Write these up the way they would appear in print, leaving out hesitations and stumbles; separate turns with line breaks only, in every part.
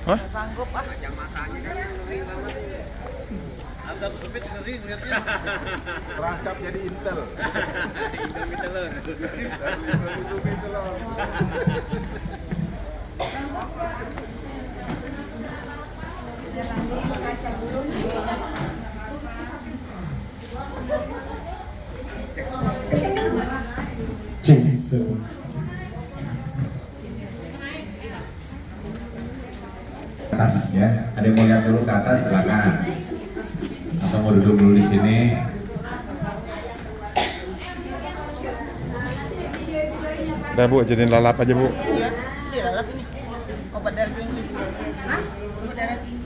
Hah?
Sanggup ah.
Yang matanya kan ngeri banget. Agak sempit ngeri ngeliatnya.
Perangkap jadi Intel.
Intel telur.
Atas ya, ada yang mau lihat dulu ke atas silakan. Atau mau duduk dulu di sini.
Udah Bu, jadiin lalap aja Bu.
Iya, di lalap ini. Obat darah tinggi. Hah? Obat darah tinggi.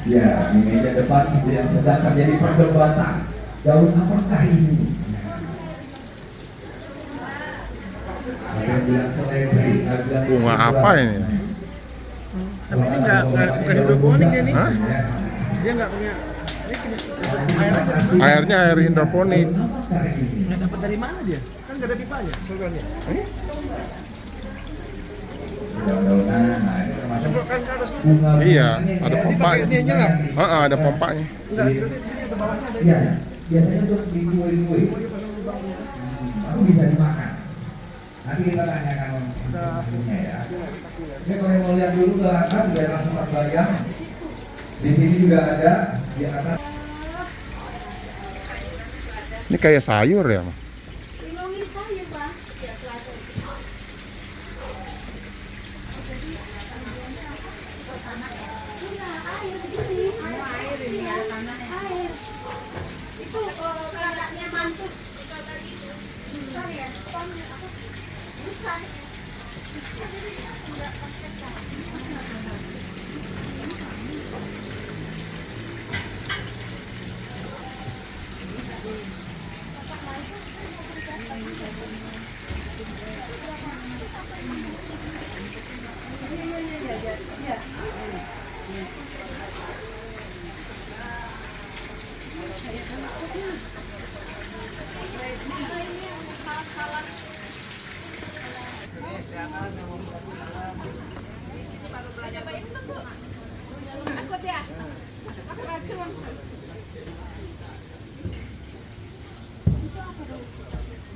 Ya, di meja depan yang sedang terjadi perdebatan. Daun apakah ini? Ada yang bilang seledri, ada yang
Bunga
bilang
apa ini?
Tapi ini nggak bukan hidroponik ya nih.
Hah?
Dia nggak punya. Ini punya air.
Airnya air hidroponik.
Nggak dapat dari mana dia? Kan nggak ada pipanya, salurannya.
Daun-daunan, nah ini termasuk
Semprotkan ke atas gitu.
bunga.
Iya, ada
Jadi
pompa.
pakai dia nyelap.
Ada pompanya.
Enggak, itu dia ada bawahnya ada.
Iya, biasanya untuk di kue-kue. Aku bisa dimakan. Nanti kita tanyakan punya ya. Ini kalau yang mau lihat dulu ke atas biar langsung terbayang. Di sini juga ada di atas.
Ini kayak sayur ya, Mas?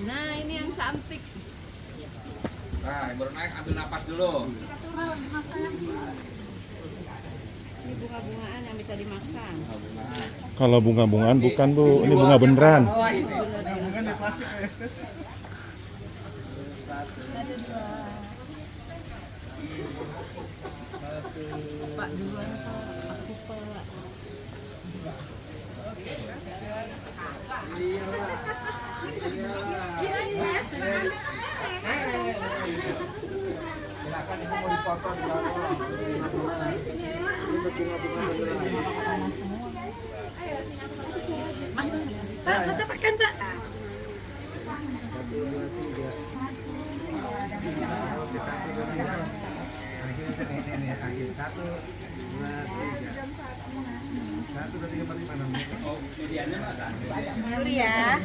Nah, ini yang cantik.
Nah, yang baru naik ambil napas dulu.
Ini bunga-bungaan yang bisa dimakan.
Kalau bunga-bungaan bukan Bu, ini bunga beneran.
Bukan dari plastik ya.
Pak duluan Pak. Aku Pak.
Silakan ibu mau dipoto di bawah. Ini bunga-bunga beneran.
Mas, Pak, kita makan Pak.
Satu, dua, tiga. Satu, dua, tiga, empat, lima, enam.
Oh, mediannya mana?
Duri ya.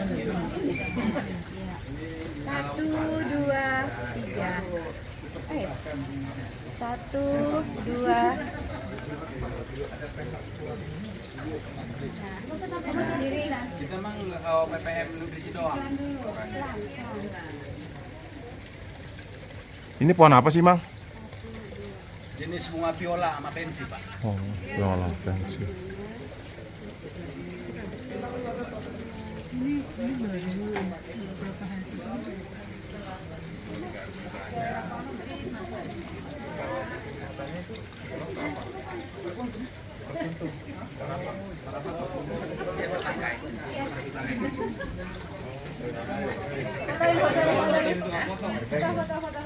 1, 2, 3. 1, 2.
Kita emang kalau PPM nutrisi doang.
Ini pohon apa sih, Mang?
Jenis bunga viola sama pensi, Pak.
Oh, viola pensi.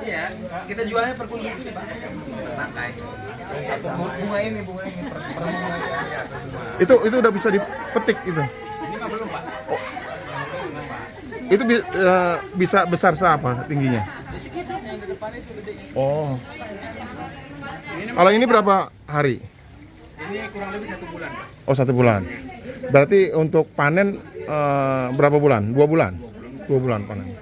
ya. Kita jualnya per kunjung ini Pak. Per tangkai.
Bunga ini per bunga ya.
Itu udah bisa dipetik itu.
Ini mah belum Pak.
Itu bisa besar seapa tingginya?
Di segitu yang di depan itu gedenya.
Oh. Kalau ini berapa hari?
Ini kurang lebih 1 bulan Pak.
Oh, 1 bulan. Berarti untuk panen berapa bulan? 2 bulan? 2 bulan panen.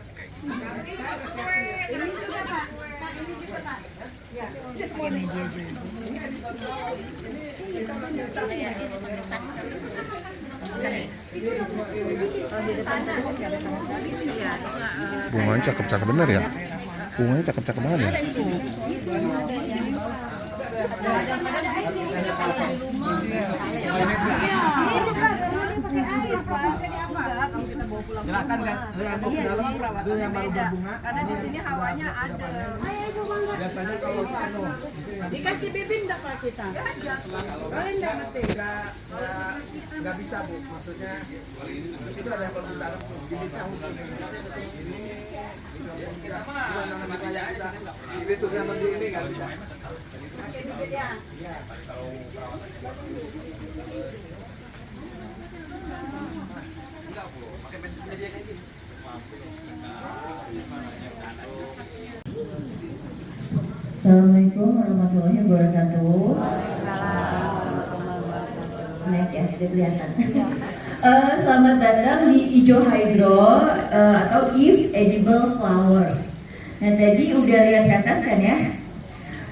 Bunganya cakep-cakep bener ya? Bunganya cakep-cakep banget ya?
Silakan kan. Itu yang baru berbunga.
Karena di sini hawanya ada.
Biasanya kalau
Dikasih bibin enggak Pak kita?
kalau enggak mati enggak bisa Bu. Maksudnya itu ada permintaan bibitnya khusus. Ini sama kayak aja. Bibit tuh sama di ini enggak bisa.
Pakai bibit ya.
Assalamualaikum warahmatullahi wabarakatuh. Naik ya, sudah kelihatan. Selamat datang di Ijo Hydro atau If Edible Flowers. Nah tadi udah lihat ke atas kan ya.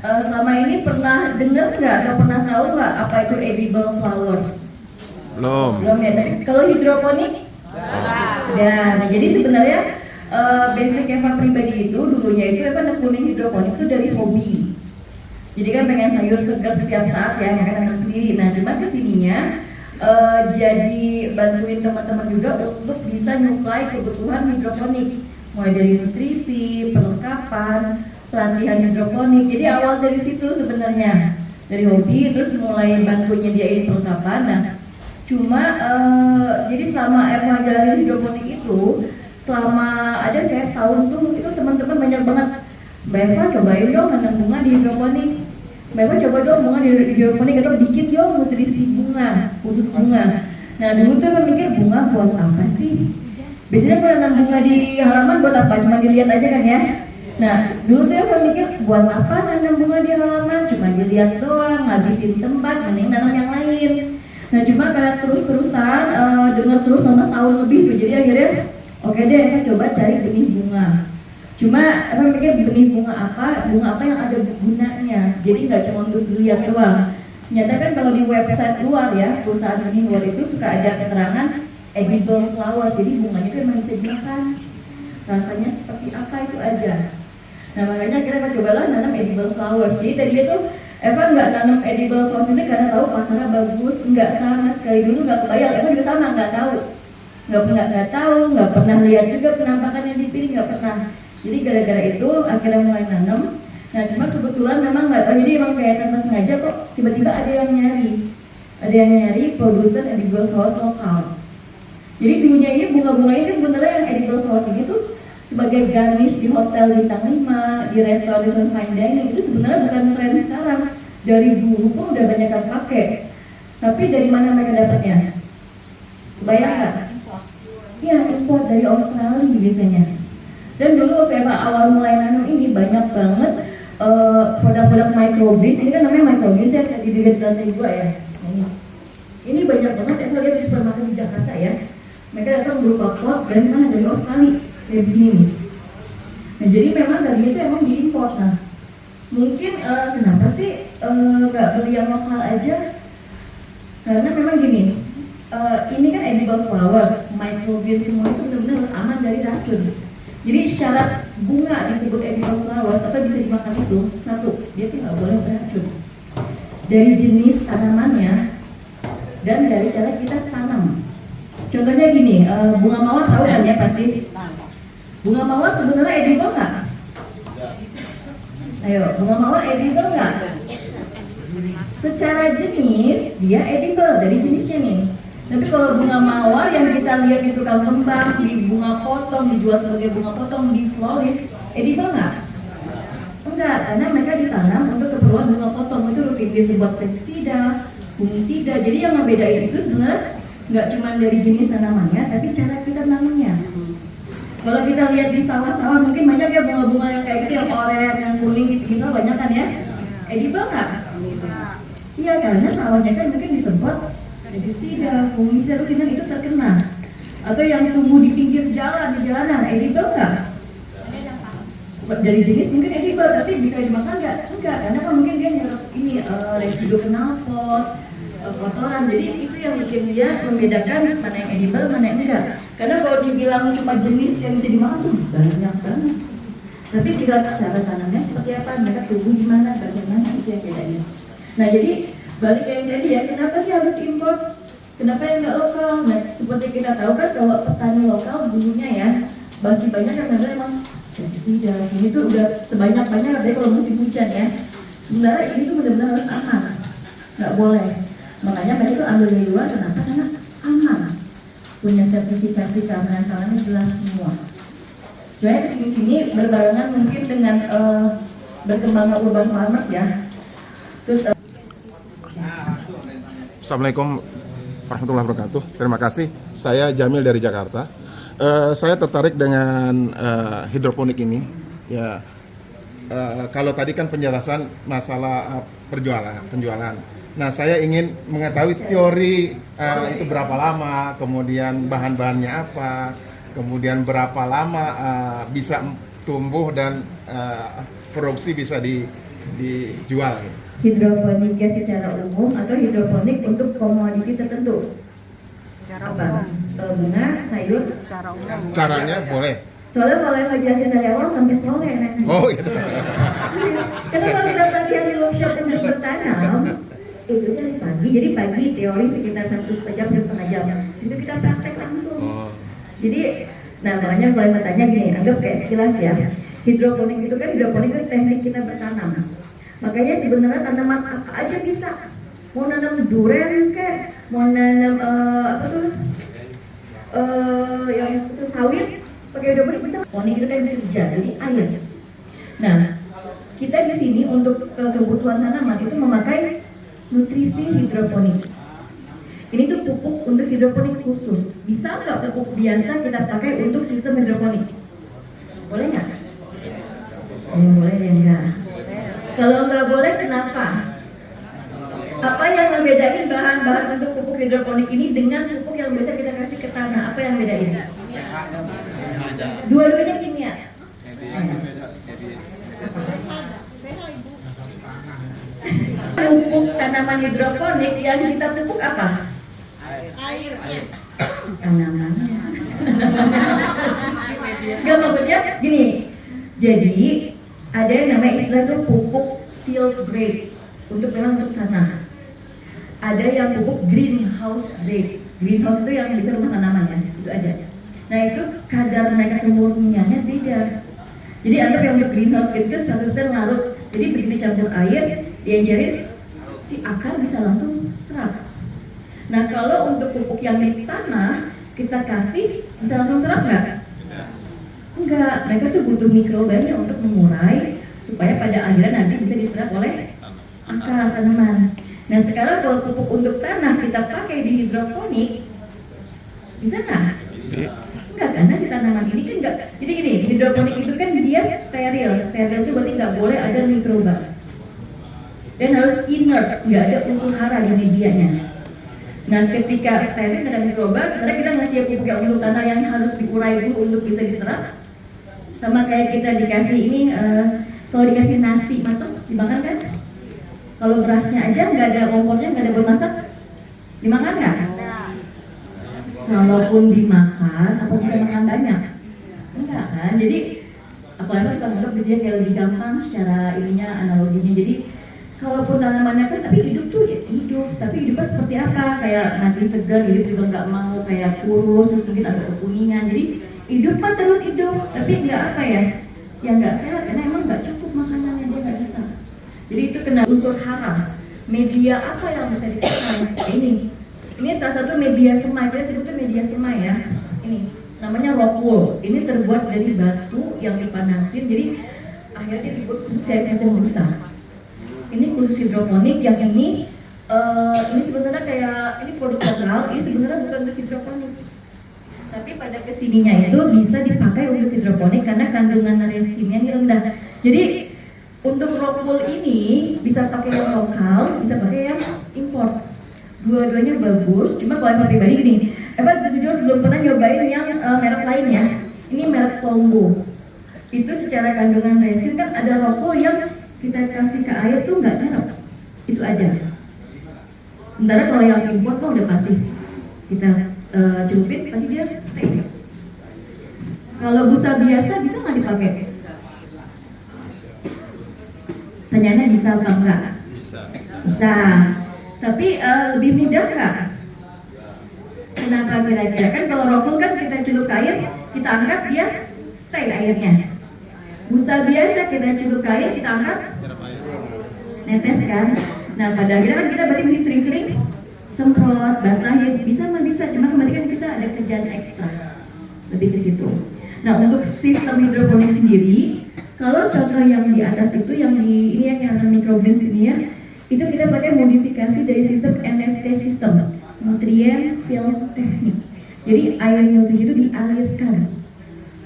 Selama ini pernah dengar nggak atau pernah tahu nggak apa itu edible flowers?
Belum.
Belum ya. Tapi kalau hidroponik? Nah jadi sebenarnya basic Eva pribadi itu dulunya itu Eva nekunin hidroponik itu dari hobi. Jadi kan pengen sayur segar setiap saat ya, makan sendiri. Nah cuma kesininya jadi bantuin teman-teman juga untuk bisa nyuplai kebutuhan hidroponik, mulai dari nutrisi, perlengkapan, pelatihan hidroponik. Jadi awal dari situ sebenarnya dari hobi, terus mulai bantu nyediain perlengkapan. Nah cuma jadi selama Eva jalanin hidroponik itu selama ada kayak setahun tuh itu teman-teman banyak banget, Mbak Eva cobain dong nanam bunga di hidroponik, Mbak Eva coba dong bunga di hidroponik atau bikin dong nutrisi bunga khusus bunga. Nah dulu tuh Eva mikir bunga buat apa sih? Biasanya kalau nanam bunga di halaman buat apa? Cuma dilihat aja kan ya. Nah dulu tuh Eva mikir buat apa nanam bunga di halaman? Cuma dilihat doang, ngabisin tempat, mending nanam yang lain. Nah cuma karena terus-terusan dengar terus selama tahun lebih tuh, jadi akhirnya oke deh, Eva coba cari benih bunga. Cuma Eva mikir benih bunga apa yang ada gunanya. Jadi nggak cuma untuk dilihat doang. Ternyata kan kalau di website luar ya, perusahaan benih luar itu suka ada keterangan edible flower. Jadi bunganya itu emang bisa dimakan. Rasanya seperti apa itu aja. Nah makanya akhirnya Eva cobalah nanam edible flowers. Jadi tadi itu Eva nggak nanam edible flowers ini karena tahu pasarnya bagus. Nggak sama sekali, dulu nggak kebayang. Eva juga sama, nggak tahu. Nggak pernah lihat juga penampakan yang dipilih, nggak pernah. Jadi gara-gara itu akhirnya mulai nanam. Nah cuma kebetulan memang nggak tahu, jadi emang kayak tanpa sengaja kok tiba-tiba ada yang nyari produsen edible flowers lokal. Jadi dulunya ini bunga-bunga ini sebenarnya yang edible flowers ini tuh sebagai garnish di hotel bintang 5, di restoran fine dining itu sebenarnya bukan tren sekarang. Dari dulu pun udah banyak yang pakai. Tapi dari mana mereka dapatnya? Bayang nggak? Iya, import dari Australia biasanya. Dan dulu waktu Eva awal mulai nanam ini banyak banget produk-produk microgreens. Ini kan namanya microgreens ya, di bibit lantai 2 ya. Ini banyak banget Eva lihat di supermarket di Jakarta ya. Mereka datang berupa pot dari mana? Dari Australia, kayak begini. Nah jadi memang tadi itu emang diimport. Nah mungkin kenapa sih nggak beli yang lokal aja? Karena memang gini. Ini kan edible flowers, microgreens semua itu benar-benar aman dari racun. Jadi syarat bunga disebut edible flowers atau bisa dimakan itu, satu, dia tuh nggak boleh beracun. Dari jenis tanamannya dan dari cara kita tanam. Contohnya gini, bunga mawar tahu kan ya pasti. Bunga mawar sebenarnya edible nggak? Ayo, bunga mawar edible nggak? Secara jenis dia edible dari jenisnya nih. Tapi kalau bunga mawar yang kita lihat di tukang kembang, di bunga potong, dijual sebagai bunga potong di florist, edible nggak? karena mereka ditanam untuk keperluan bunga potong, itu rutin disebut pestisida, fungisida. Jadi yang membedain itu sebenarnya nggak cuma dari jenis tanamannya, tapi cara kita nanamnya. Kalau kita lihat di sawah-sawah mungkin banyak ya bunga-bunga yang kayak gitu, yang oranye, yang kuning di pinggir sawah banyak kan ya? Edible nggak? Iya, karena sawahnya kan mungkin disemprot pestisida, fungisida, rutin itu terkena. Atau yang tumbuh di pinggir jalan, di jalanan, edible nggak? Dari jenis mungkin edible, tapi bisa dimakan nggak? Enggak, karena kan mungkin dia nyerap ini residu knalpot, kotoran. Jadi itu yang bikin dia membedakan mana yang edible, mana yang enggak. Karena kalau dibilang cuma jenis yang bisa dimakan tuh banyak banget. Tapi tinggal cara tanamnya seperti apa, mereka tumbuh gimana, bagaimana, itu yang bedanya. Nah jadi balik ke yang tadi ya, kenapa sih harus import? Kenapa yang nggak lokal? Nah seperti kita tahu kan kalau petani lokal dulunya ya masih banyak yang memang pestisida, ini tuh udah sebanyak-banyak katanya kalau musim hujan ya. Sebenarnya ini tuh benar-benar harus aman, nggak boleh. Makanya mereka tuh ambil dari luar, kenapa? Karena aman, punya sertifikasi keamanan-keamanannya jelas semua. Soalnya kesini-sini berbarengan mungkin dengan berkembangnya urban farmers ya. Terus
Assalamualaikum warahmatullahi wabarakatuh. Terima kasih. Saya Jamil dari Jakarta. Saya tertarik dengan hidroponik ini. Ya, kalau tadi kan penjelasan masalah penjualan. Nah, saya ingin mengetahui teori itu berapa lama, kemudian bahan-bahannya apa, kemudian berapa lama bisa tumbuh dan produksi bisa dijual.
hidroponik ya secara umum atau hidroponik untuk komoditi tertentu.
Secara
Apa?
umum.
Bunga, sayur.
Secara umum.
Caranya boleh.
Soalnya kalau yang ngejelasin dari awal sampai sore nanti.
Oh gitu.
Karena kalau kita pelatihan di workshop untuk bertanam, itu dari pagi. Jadi pagi teori sekitar 1,5 jam. Situ kita praktek langsung.
Oh.
Jadi, nah makanya kalau yang bertanya gini, anggap kayak sekilas ya. Hidroponik itu kan teknik kita bertanam. Makanya sebenarnya tanaman apa aja bisa. Mau nanam durian kayak, mau nanam yang itu sawit, pakai hidroponik bisa. Hidroponik itu kan hujan, jadi air. Nah, kita di sini untuk kebutuhan tanaman itu memakai nutrisi hidroponik. Ini tuh pupuk untuk hidroponik khusus. Bisa nggak pupuk biasa kita pakai untuk sistem hidroponik? Boleh nggak? Boleh ya enggak. Kalau nggak boleh kenapa? Apa yang membedain bahan-bahan untuk pupuk hidroponik ini dengan pupuk yang biasa kita kasih ke tanah? Apa yang bedain? Dua-duanya kimia. Pupuk tanaman hidroponik yang kita pupuk apa? Airnya. Tanamannya. Gak maksudnya gini. Jadi ada yang namanya istilah itu pupuk field grade untuk tanah. Ada yang pupuk greenhouse grade. Greenhouse itu yang bisa rumah tanaman ya, itu ada. Nah itu kadar mereka kemurniannya beda. Jadi anggap yang untuk greenhouse itu 100% larut. Jadi begitu campur air, diencerin, si akar bisa langsung serap. Nah kalau untuk pupuk yang di tanah kita kasih bisa langsung serap nggak? Enggak, mereka tuh butuh mikrobanya untuk mengurai supaya pada akhirnya nanti bisa diserap oleh akar tanaman. Nah sekarang kalau pupuk untuk tanah kita pakai di hidroponik, bisa nggak? Enggak, karena si tanaman ini kan enggak. Jadi gini, hidroponik itu kan dia steril. Steril itu berarti nggak boleh ada mikroba. Dan harus inert, nggak ada unsur hara di medianya. Nah ketika steril ada mikroba, sebenarnya kita ngasih pupuk yang untuk tanah yang harus diurai dulu untuk bisa diserap. Sama kayak kita dikasih ini, kalau dikasih nasi matang, dimakan kan? Kalau berasnya aja nggak ada kompornya, nggak ada buat masak, dimakan nggak? Kalaupun dimakan, apa bisa makan banyak? Enggak kan? Jadi aku suka nganggap dia kayak lebih gampang secara ininya analoginya. Jadi kalaupun tanamannya kan, tapi hidup tuh ya hidup, tapi hidupnya seperti apa? Kayak mati segar, hidup juga nggak mau, kayak kurus, terus mungkin agak kekuningan. Jadi hidup mah terus hidup, tapi nggak apa ya? Ya nggak sehat karena emang nggak cukup makanannya, dia nggak bisa. Jadi itu kena unsur hara. Media apa yang bisa dipakai? Ini salah satu media semai, kita sebutnya media semai ya. Ini namanya rock wool. Ini terbuat dari batu yang dipanasin. Jadi akhirnya dibuat kayak semacam busa. Ini khusus hidroponik yang ini sebenarnya kayak ini produk lokal, ini sebenarnya bukan untuk hidroponik. Tapi pada kesininya itu bisa dipakai untuk hidroponik karena kandungan resinnya ini rendah. Jadi untuk rockwool ini bisa pakai yang lokal, bisa pakai yang import. Dua-duanya bagus. Cuma kalau Eva pribadi gini, Eva jujur belum pernah nyobain yang merek lain ya. Ini merek Tombo. Itu secara kandungan resin kan ada rockwool yang kita kasih ke air tuh nggak nyerap. Itu aja. Sementara kalau yang import mah udah pasti kita celupin pasti dia stay. Kalau busa biasa bisa nggak dipakai? Pertanyaannya bisa apa enggak? Bisa. Tapi lebih mudah nggak? Kenapa kira-kira? Kan kalau rockwool kan kita celup ke air, kita angkat dia stay airnya. Busa biasa kita celup ke air, kita angkat netes kan? Nah pada akhirnya kan kita berarti mesti sering-sering semprot, basahin, bisa mah bisa, cuma kembali kan kita ada kerjaan ekstra lebih ke situ. Nah untuk sistem hidroponik sendiri, kalau contoh yang di atas itu yang di ini yang ada microgreens ini ya, itu kita pakai modifikasi dari sistem NFT system, nutrient film teknik. Jadi air nutrisi itu dialirkan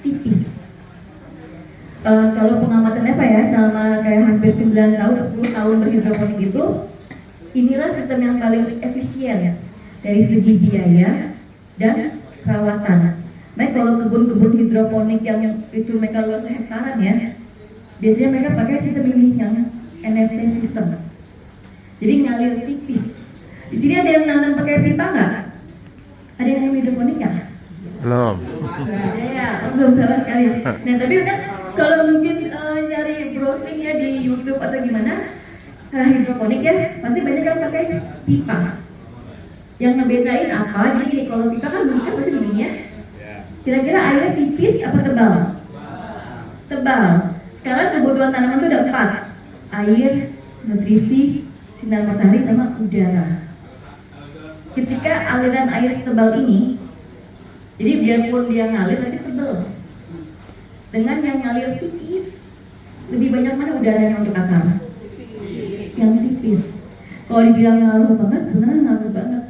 tipis. Kalau pengamatan apa ya, selama kayak hampir 9 tahun, 10 tahun berhidroponik itu, inilah sistem yang paling efisien dari segi biaya dan perawatan. Baik kalau kebun-kebun hidroponik yang itu mereka luas hektaran ya, biasanya mereka pakai sistem ini yang NFT system. Jadi ngalir tipis. Di sini ada yang nanam pakai pipa nggak? Ada yang hidroponik ya?
Belum.
Ada ya, belum sama sekali. Nah tapi kan kalau mungkin nyari browsing ya di YouTube atau gimana, hidroponik ya pasti banyak yang pakai pipa. Yang ngebedain apa? Jadi gini, kalau pipa kan bunyi kan pasti begini ya. Kira-kira airnya tipis apa tebal? Tebal. Sekarang kebutuhan tanaman itu ada 4: air, nutrisi, sinar matahari, sama udara. Ketika aliran air setebal ini, jadi biarpun dia ngalir tapi tebal. Dengan yang ngalir tipis, lebih banyak mana udaranya untuk akar? Yang tipis. Kalau dibilang ngaruh banget, sebenarnya ngaruh banget.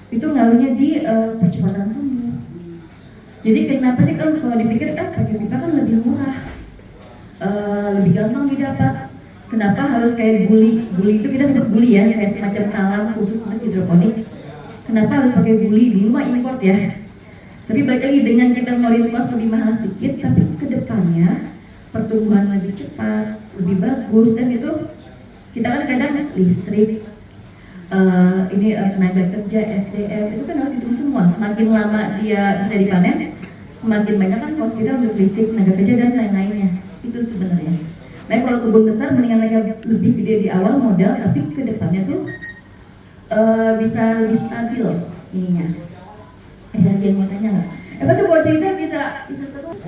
Itu ngaruhnya di percepatan tumbuh. Jadi kenapa sih kalau dipikir pakai pipa kan lebih murah, lebih gampang didapat. Kenapa harus kayak buli? Buli itu kita sebut buli ya, kayak semacam talang khusus untuk hidroponik. Kenapa harus pakai buli? Dulu mah import ya. Tapi balik lagi dengan kita ngeluarin cost lebih mahal sedikit, tapi kedepannya pertumbuhan lebih cepat, lebih bagus, dan itu kita kan kadang listrik, ini tenaga kerja, SDM, itu kan harus hitung semua. Semakin lama dia bisa dipanen, semakin banyak kan cost kita untuk listrik, tenaga kerja, dan lain-lainnya. Itu sebenarnya. Baik kalau kebun besar, mendingan mereka lebih gede di awal modal, tapi kedepannya tuh bisa lebih stabil ininya. Ada yang mau tanya nggak? Tuh kalau cerita bisa terus.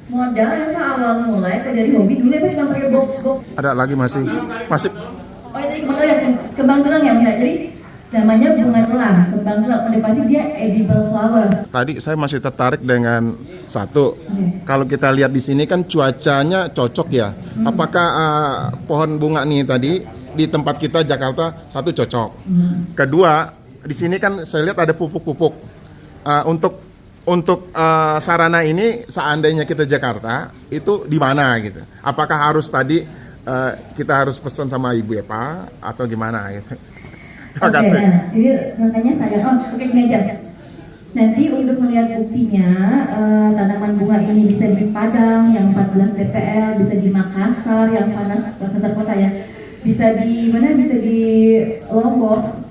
Modal apa awal mulai dari hobi dulu apa cuma pakai box.
Ada lagi masih.
Oh itu kembang telang ya Mira. Jadi namanya bunga telang, kembang telang. Udah pasti dia edible flowers.
Tadi saya masih tertarik dengan satu. Kalau kita lihat di sini kan cuacanya cocok ya. Apakah pohon bunga nih tadi di tempat kita Jakarta satu cocok. Kedua, di sini kan saya lihat ada pupuk-pupuk. Untuk sarana ini seandainya kita Jakarta itu di mana gitu? Apakah harus tadi kita harus pesan sama Ibu Eva atau gimana gitu? Terima kasih.
Nah, ini makanya saya gini aja. Nanti untuk melihat buktinya tanaman bunga ini bisa di Padang yang 14 DPL, bisa di Makassar yang panas kota ya, bisa di mana? Bisa di Lombok.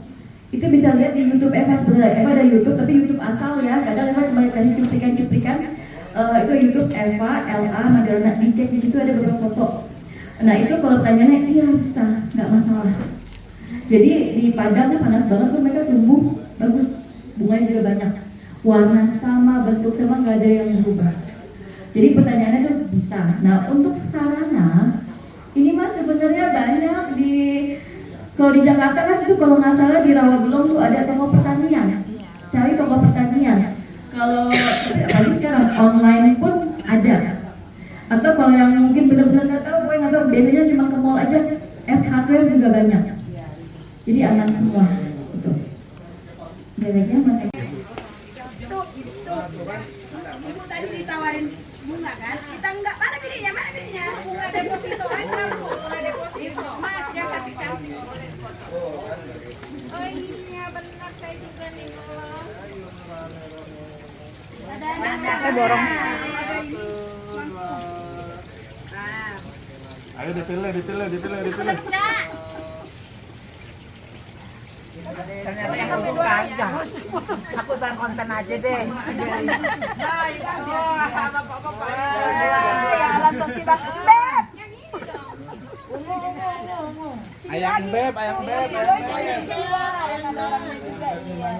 Itu bisa lihat di YouTube Eva sebenarnya. Eva ada YouTube tapi YouTube asal ya. Kadang Eva cuma kasih cuplikan-cuplikan. Itu YouTube Eva LA Madalena, dicek di situ ada beberapa foto. Nah itu kalau pertanyaannya iya bisa, nggak masalah. Jadi di Padang panas banget tuh mereka tumbuh bagus, bunganya juga banyak, warna sama, bentuk sama, nggak ada yang berubah. Jadi pertanyaannya tuh bisa. Nah untuk sarana ini mas sebenarnya banyak di kalau di Jakarta kan itu kalau nggak salah di Rawabelong tuh ada toko pertanian. Cari toko pertanian. Kalau apalagi sekarang online pun ada. kalau yang mungkin benar-benar nggak tahu, gue nggak tahu, biasanya cuma ke mall aja, es hardware juga banyak. Jadi aman semua. Gitu. Mereka mana?
Tuh, ibu tadi ditawarin bunga kan? Kita enggak, mana bininya? Bunga deposito aja, Bu. Bunga deposito. Mas, yang kasih. Oh iya, benar saya juga nih kalau. Ada borong. Ada ini langsung. Nah,
Ayo dipilih.
Ternyata sampai buka aja. Aku barang konten aja deh.
ya langsung si Bang Beb.
Ayang beb.
Sini lah, yang ada orangnya juga, iya.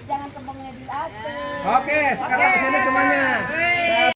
Jangan kembangnya dilatih.
Oke, sekarang kesini semuanya.